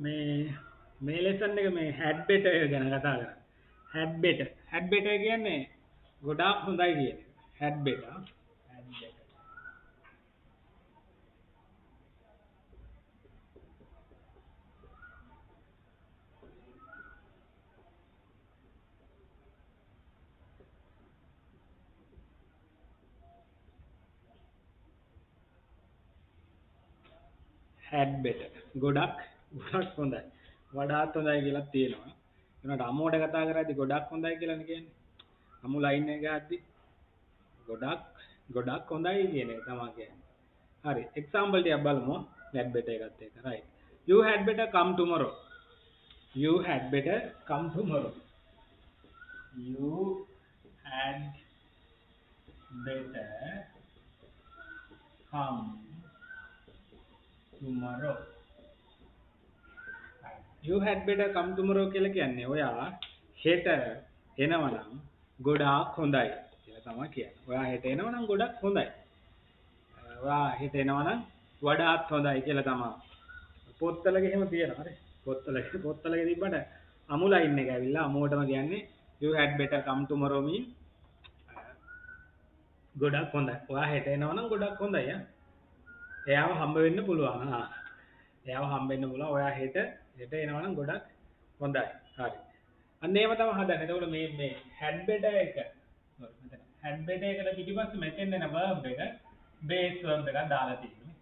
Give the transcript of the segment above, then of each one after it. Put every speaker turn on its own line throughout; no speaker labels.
මේ ලෙසන් එක මේ had better ගැන කතා කරා. had better කියන්නේ ගොඩාක් හොඳයි කියන එක. had better. had better. had better. ගොඩක් හොඳයි. වඩාත් හොඳයි කියලා තියෙනවා. ඒනට අම්මෝට කතා කරද්දි ගොඩක් හොඳයි කියලානේ කියන්නේ. අම්මු ලයින් එක ගහද්දි ගොඩක් හොඳයි කියන එක තමයි කියන්නේ. හරි. එක්සැම්පල් ටිකක් බලමු. had better එකත් එක්ක. right. You had better come tomorrow. You had better come tomorrow. You had better come tomorrow. You had better come tomorrow කියලා කියන්නේ ඔයා හෙට එනවනම් ගොඩාක් හොඳයි කියලා තමයි කියන්නේ. ඔයා හෙට එනවනම් ගොඩක් හොඳයි. ඔයා හෙට එනවනම් වඩාත් හොඳයි කියලා තමයි. පොත්වල එහෙම තියෙනවා හරි. පොත්වල තිබ්බට අමු ලයින් එක ඇවිල්ලා අමුවටම කියන්නේ you had better come tomorrow mean ගොඩක් හොඳයි. ඔයා හෙට එනවනම් ගොඩක් හොඳයි ඈ. එයාව හම්බ වෙන්න පුළුවන්. එයාව හම්බ වෙන්න පුළුවන්. ඔයා හෙට එනවනම් ගොඩක් හොඳයි. හරි. අන්න ඒව තමයි හදන්නේ. එතකොට මේ had better එක මෙතන had better එකට පිටිපස්සේ මෙතෙන් එන verb එක base verb එකක් දාලා තියෙනවා.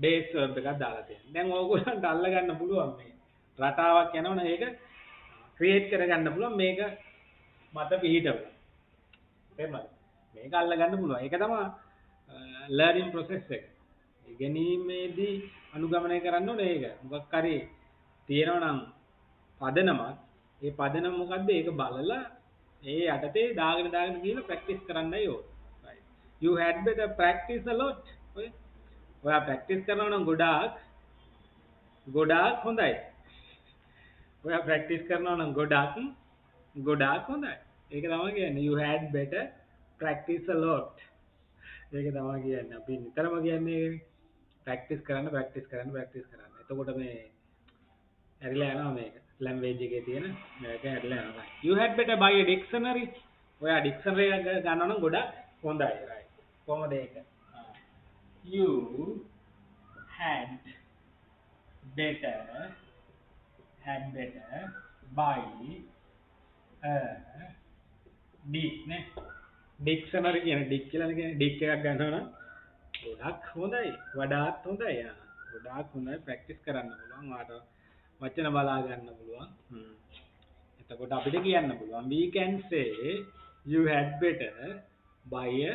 base verb එකක් දාලා තියෙනවා. දැන් ඕගොල්ලන්ට අල්ල ගන්න පුළුවන් මේ රටාවක් යනවනේ ඒක create කරගන්න පුළුවන් මේක මත පිහිටවලා. තේරුණාද? මේක අල්ල ගන්න පුළුවන්. ඒක තමයි learning process එක. ඉගෙනීමේදී අනුගමනය කරන්න ඕනේ ඒක. මොකක් හරි තියෙනවා නම් පදනමක් ඒ පදනම මොකද්ද ඒක බලලා ඒ යටතේ දාගෙන ගිහලා ප්‍රැක්ටිස් කරන්නයි ඕන. right. You had better practice a lot. ඔයා ප්‍රැක්ටිස් කරනවා නම් ගොඩාක් හොඳයි. ඔයා ප්‍රැක්ටිස් කරනවා නම් ගොඩාක් හොඳයි. ඒක තමයි කියන්නේ you had better practice a lot. ඒක තමයි කියන්නේ. අපි නිතරම කියන්නේ ප්‍රැක්ටිස් කරන්න. එතකොට මේ ඇරිලා යනවා මේක. ලැන්ග්වේජ් එකේ තියෙන මේක ඇරිලා යනවා. You had better buy a dictionary. ඔයා ඩික්ෂනරි එක ගන්නවා නම් ගොඩක් හොඳයි. right. කොහොමද ඒක? You had better buy a dictionary කියන්නේ ඩික් කියලානේ කියන්නේ ඩික් එකක් ගන්නවා නම් ගොඩක් හොඳයි. වඩාත් හොඳයි. ගොඩාක් හොඳයි ප්‍රැක්ටිස් කරන්න පුළුවන්. වාට වචන බලා ගන්න පුළුවන්. එතකොට අපිට කියන්න පුළුවන් we can say you had better buy a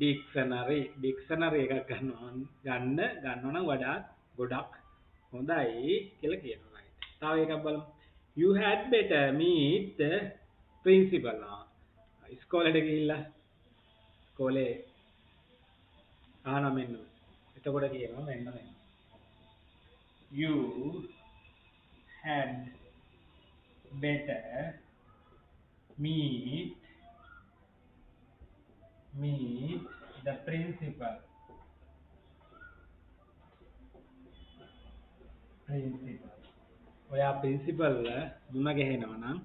dictionary. එකක් ගන්නවා නම් ගොඩක් හොඳයි කියලා කියනවා. right. තව එකක් බලමු. You had better meet the principal. ඉස්කෝලේට ගිහිල්ලා ඉස්කෝලේ මෙන්න. එතකොට කියනවා මෙන්න. You had better meet the principal. ඔයා ප්‍රින්සිපල් මුණ ගැහෙනවා නම්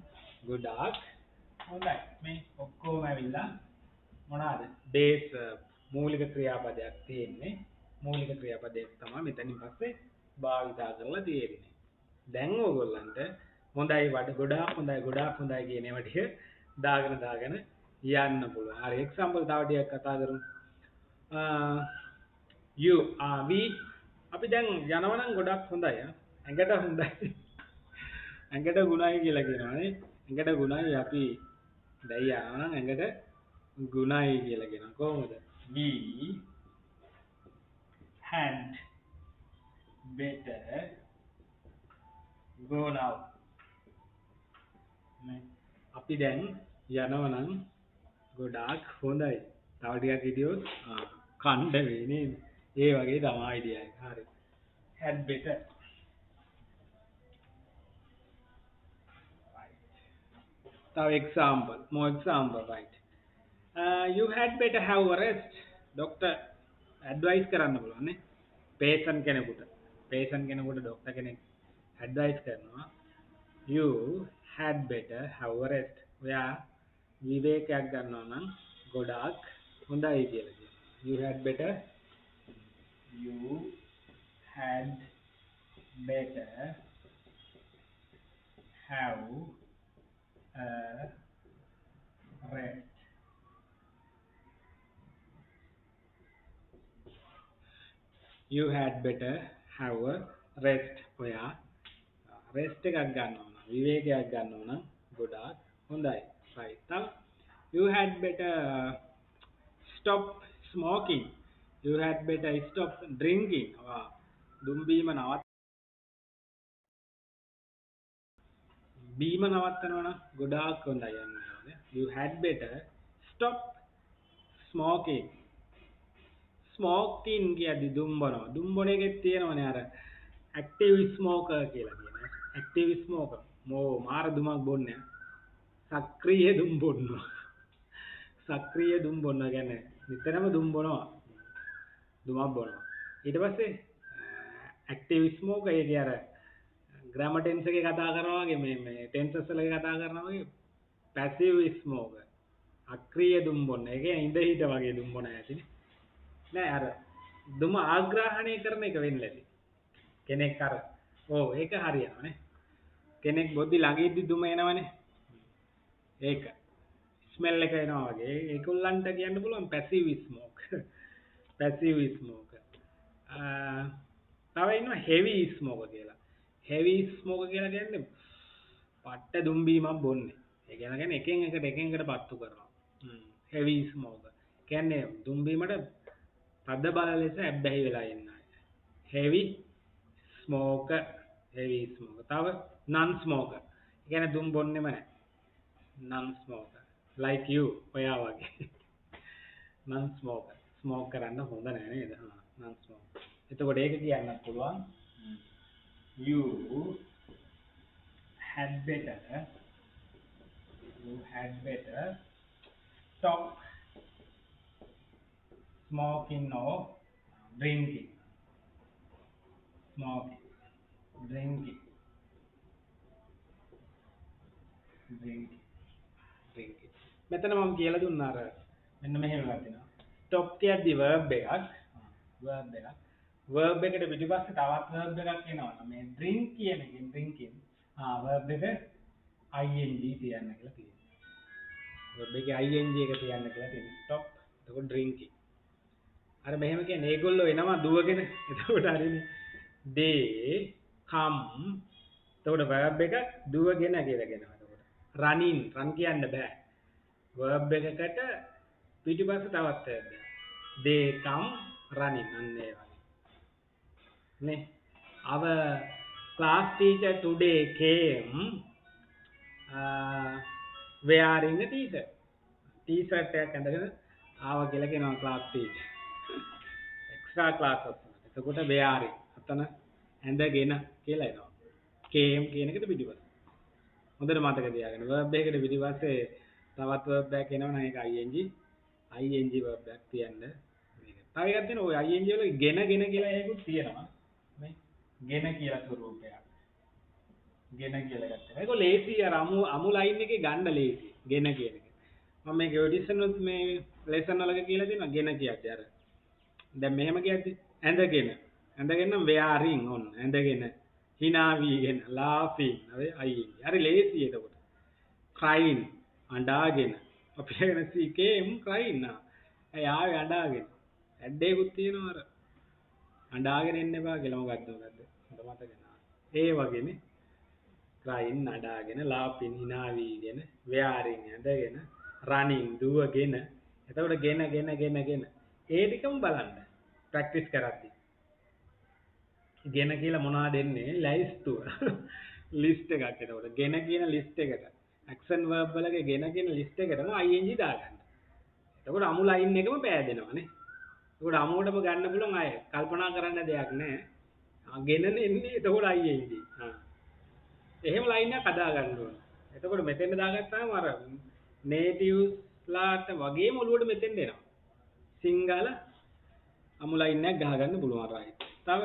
ගොඩාක් හොඳයි. මේ ඔක්කොම ඇවිල්ලා මොනවාද? බේස් මූලික ක්‍රියාපදයක් තියෙන්නේ. මූලික ක්‍රියාපදයක් තමයි මෙතනින් පස්සේ භාවිතා කරලා තියෙන්නේ. දැන් ඕගොල්ලන්ට හොඳයි ගොඩාක් හොඳයි කියන ඒවා ටික දාගෙන යන්න පුළුවන්. හරි එක්සැම්පල් තව ටිකක් කතා කරමු. we අපි දැන් යනවා නම් ගොඩක් හොඳයි. ඇඟට හොඳයි. ඇඟට ගුණයි කියලා කියනවානේ. ඇඟට ගුණයි අපි දැන් යනවා නම් ඇඟට ගුණයි කියලා කියනවා. කොහොමද? we had better go now. අපි දැන් යනවා නම් ගොඩාක් හොඳයි. තව ටිකක් හිටියොත් කණ්ඩ වෙයි නේද? ඒ වගේ තමයි අයිඩියා එක. හරි. had better. තව more example, right. You had better have a rest. Doctor advice කරන්න පුළුවන් නේ. patient කෙනෙකුට doctor කෙනෙක් advice කරනවා you had better have a rest. ඔයා විවේකයක් ගන්නවා නම් ගොඩාක් හොඳයි කියලා කියනවා. You had better have a rest. ඔයා rest එකක් ගන්නවා නම් විවේකයක් ගන්නවා නම් ගොඩාක් හොඳයි. right. තව you had better stop smoking. You had better stop drinking. දුම් බීම නවත්තනවා නම් ගොඩාක් හොඳයි යන්නේ. You had better stop smoking. Smoking කියද්දි දුම් බොනවා. දුම් බොන එකේ තියෙනවනේ අර active smoker කියලා කියනවා. active smoker. මාර දුමක් බොන්නේ. සක්‍රීය දුම් බොන්නවා. සක්‍රීය දුම් බොන්නවා කියන්නේ නිතරම දුම් බොනවා. දුමක් බොනවා. ඊට පස්සේ active smoker ඒ අර grammar tense එකේ කතා කරනවා වගේ මේ tenses වල කතා කරනවා වගේ passive smoker. අක්‍රීය දුම් බොන්න. ඒ කියන්නේ ඉඳ හිට වගේ දුම් බොන ඇතිනේ. නෑ අර දුම ආග්‍රහණය කරන එක වෙන්නේ නැති. කෙනෙක් අර ඒක හරියනවානේ. කෙනෙක් බොද්දි ළඟ ඉද්දි දුම එනවනේ. ඒක ස්මෙල් එක එනවා වගේ. ඒගොල්ලන්ට කියන්න පුළුවන් පැසිව් ස්මෝක්. Passive smoke. තව ඉන්නවා හෙවි ස්මෝක් කියලා. හෙවි ස්මෝක් කියලා කියන්නේ පට්ට දුම් බීමක් බොන්නේ. ඒ කියන්නේ එකෙන් එකට පත්තු කරනවා. Heavy smoke. කියන්නේ දුම් බීමට තද බල ලෙස ඇබ්බැහි වෙලා ඉන්න අය. හෙවි ස්මෝකර්. හෙවි ස්මෝකර්. තව නන් ස්මෝකර්. ඒ කියන්නේ දුම් බොන්නෙම නැහැ. නන් ස්මෝකර්. like you ඔයා වගේ. නන් ස්මෝකර්. ස්මෝක් කරන්න හොඳ නැහැ නේද? නන් ස්මෝකර්. එතකොට ඒක කියන්න පුළුවන් you had better stop smoking or drinking. Smoking, drinking. මෙතන මම කියලා දුන්නා අර මෙන්න මෙහෙම එකක් තියෙනවා. stop කියද්දි verb එකක්. verb එකට පිටිපස්සේ තවත් verb එකක් එනවා. මේ drink කියන එකෙන් drinking. verb එක ing තියන්න කියලා තියෙනවා. verb එකේ ing එක තියන්න කියලා තියෙනවා. stop එතකොට drinking. අර මෙහෙම කියන්නේ ඒගොල්ලෝ එනවා දුවගෙන. එතකොට හරිනේ. they come. එතකොට verb එක දුවගෙන කියලා කියනවා. එතකොට running run කියන්න බෑ. verb එකකට පිටිපස්සේ තවත් verb එකක්. they come running අන්න ඒ වගේ. නේ. our class teacher today came wearing a t-shirt. t-shirt එකක් අඳගෙන ආවා කියලා කියනවා class teacher. extra classes. එතකොට wearing. අතන ඇඳගෙන කියලා එනවා. came කියන එකට පිටිපස්ස. හොඳට මතක තියාගන්න. verb එකකට පිටිපස්සේ තවත් verb එකක් එනවනම් ඒක ing verb එකක් තියන්න. මේක. තව එකක් තියෙනවා. ඔය ing වල ගෙන කියලා එකකුත් තියෙනවා. මේ ගෙන කියලා ස්වරූපයක්. ගෙන කියලා එකක් තියෙනවා. ඒක ලේසි අර අමු ලයින් එකේ ගන්න ලේසි. ගෙන කියන එක. මම මේක ඔඩිෂන් උත් මේ ලෙසන් වලක කියලා දෙනවා ගෙන කියද්දි අර. දැන් මෙහෙම කියද්දි ඇඳගෙන නම් wearing on ඇඳගෙන hina වීගෙන laughing ing. හරි ලේසි එතකොට. crying අඬාගෙන අපි කියන see came crying නා. ඇයි ආවේ අඬාගෙන. ඇඩේකුත් තියෙනවා අර. අඬාගෙන එන්න එපා කියලා මොකද්ද? මට මතක නෑ. ඒ වගේනේ crying අඬාගෙන laughing hina වීගෙන wearing ඇඳගෙන running දුවගෙන එතකොට ගෙන ඒ ටිකම බලන්න ප්‍රැක්ටිස් කරද්දී ගෙන කියලා මොනවද දෙන්නේ ලයිස්තුව ලිස්ට් එකක් එතකොට ගෙන කියන ලිස්ට් එකට ඇක්ෂන් verb වලගේ ගෙන කියන ලිස්ට් එකටම ing දාගන්න. එතකොට අමු ලයින් එකම පෑදෙනවානේ. එතකොට අමුවටම ගන්න පුළුවන් අය කල්පනා කරන්න දෙයක් නැහැ. ගෙනනේ එන්නේ එතකොට ing. එහෙම ලයින් එකක් හදා ගන්න ඕන. එතකොට මෙතෙන් දාගත්තාම අර නේටිව්ස් ලාට වගේම ඔළුවට මෙතෙන් එනවා. සිංහල අමු ලයින් එකක් ගහ ගන්න පුළුවන් right. තව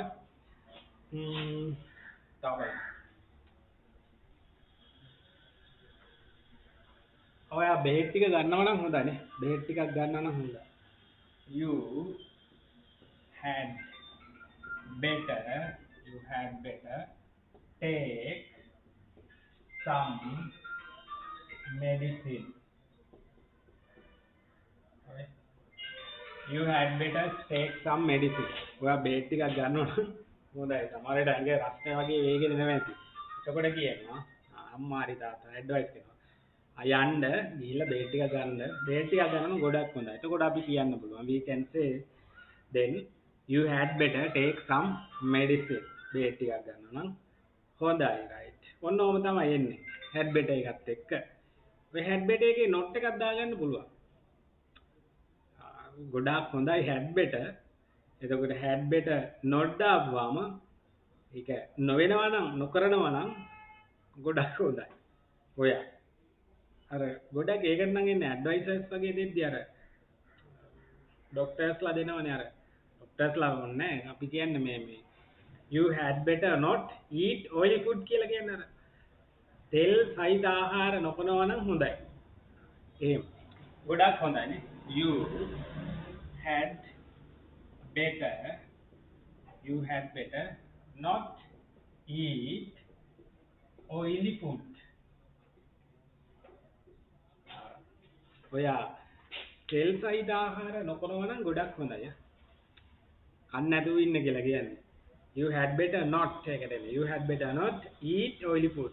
ඔයා බෙහෙත් ටික ගන්නවා නම් හොඳයි. බෙහෙත් ටිකක් ගන්නවා නම් හොඳයි. You had better take some medicine. Okay. You had better take some medicine. ඔයා බෙහෙත් ටිකක් ගන්නවා නම් හොඳයි. සමහරවිට ඇඟේ රස්නේ වගේ වේගෙන එනවා ඇති. එතකොට කියනවා අම්මා හරි තාත්තා ඇඩ්වයිස් කරනවා. යන්න ගිහිල්ලා බෙහෙත් ටිකක් ගන්න. බෙහෙත් ටිකක් ගන්නම ගොඩක් හොඳයි. එතකොට අපි කියන්න පුළුවන්. We can say then you had better take some medicine. බෙහෙත් ටිකක් ගන්නවා නම් හොඳයි right. ඔන්න ඕම තමයි එන්නේ. had better එකත් එක්ක. ඔය had better එකේ not එකක් දාගන්න පුළුවන්. ගොඩාක් හොඳයි had better. එතකොට had better not දාපුවාම ඒක නොවෙනවා නම් නොකරනවා නම් ගොඩක් හොඳයි. ඔයා අර ගොඩක් ඒකට නම් එන්නේ ඇඩ්වයිසර්ස් වගේ දෙද්දි අර ඩොක්ටර්ස්ලා දෙනවනේ අර ඩොක්ටර්ස්ලා ඕනේ අපි කියන්නේ මේ you had better not eat oily food කියලා කියන්නේ අර තෙල් සහිත ආහාර නොකනවා නම් හොඳයි. එහෙම ගොඩක් හොඳයි නේ. you had better not eat oily food. ඔයා තෙල් සහිත ආහාර නොකනවා නම් ගොඩක් හොඳයි. කන්න නැතුව ඉන්න කියලා කියන්නේ. You had better not ඒකට එන්නේ. You had better not eat oily food.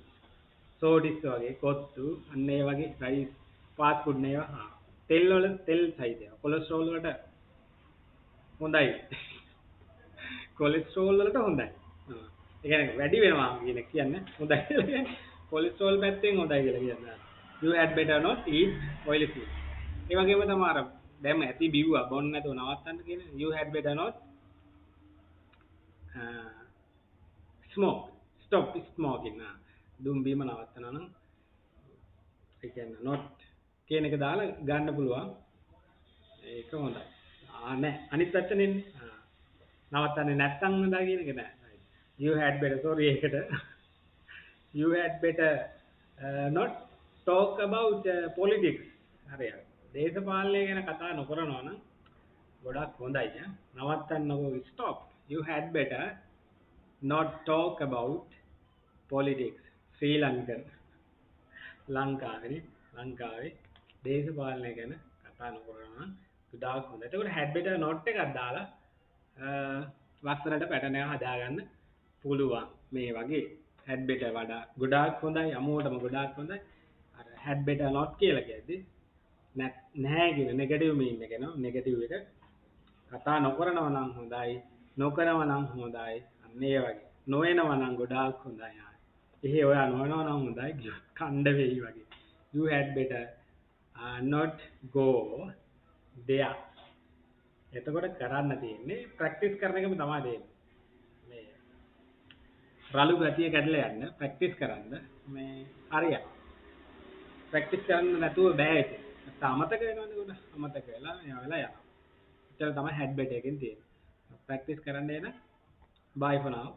සෝඩිස් වගේ කොත්තු අන්න ඒ වගේ රයිස් ෆාස්ට් ෆුඩ් නේවා. තෙල් වල තෙල් සහිත ඒවා. කොලෙස්ටරෝල් වලට හොඳයි. කොලෙස්ටරෝල් වලට හොඳයි. ඒ කියන්නේ වැඩි වෙනවා කියන්නේ හොඳයි කියලා කියන්නේ. කොලෙස්ටරෝල් පැත්තෙන් හොඳයි කියලා කියන්නේ. You had better not eat oily food. ඒ වගේම තමයි අර දැන් ඇති බිව්වා බොන්න නැතුව නවත්තන්න කියන්නේ. You had better not smoke. Stop smoking. දුම් බීම නවත්තනවා නම් ඒ කියන්නේ not කියන එක දාලා ගන්න පුළුවන්. ඒක හොඳයි. නෑ අනිත් පැත්තනේ එන්නේ. නවත්තන්නේ නැත්තම් හොඳයි කියන එක නෑ. You had better sorry ඒකට you had better not talk about politics. හරියට. දේශපාලනය ගැන කතා නොකරනවා නම් ගොඩක් හොඳයි. නවත්තන්නකෝ stop. You had better not talk about politics. ශ්‍රී ලංකාවේ දේශපාලනය ගැන කතා නොකරනවා නම් ගොඩාක් හොඳයි. ඒකට had better not එකක් දාලා වස්තරට පැටර්න් එක හදාගන්න පුළුවන්. මේ වගේ had better වඩා ගොඩාක් හොඳයි. අමුවටම ගොඩාක් හොඳයි. අර had better not කියලා කියද්දී නැහැ කියන නෙගටිව් මීන් එක නෝ නෙගටිව් එක කතා නොකරනවා නම් හොඳයි. නොකරනවා නම් හොඳයි. අන්න ඒ වගේ. නොවෙනවා නම් ගොඩාක් හොඳයි. එහෙ ඔයා නොවෙනවා නම් හොඳයි. කණ්ඩ වෙයි වගේ. You had better not go there. එතකොට කරන්න තියෙන්නේ ප්‍රැක්ටිස් කරන එකම තමයි දෙන්නේ. මේ රළු ගතිය කැඩලා යන්න ප්‍රැක්ටිස් කරන්න මේ හරියට. ප්‍රැක්ටිස් කරන්න නැතුව බෑ ඒක. අමතක වෙනවනේ ගොඩ. අමතක වෙලා එයා වෙලා යනවා. ඒතර තමයි had better එකෙන් තියෙන්නේ. ප්‍රැක්ටිස් කරන්න එන bye for now.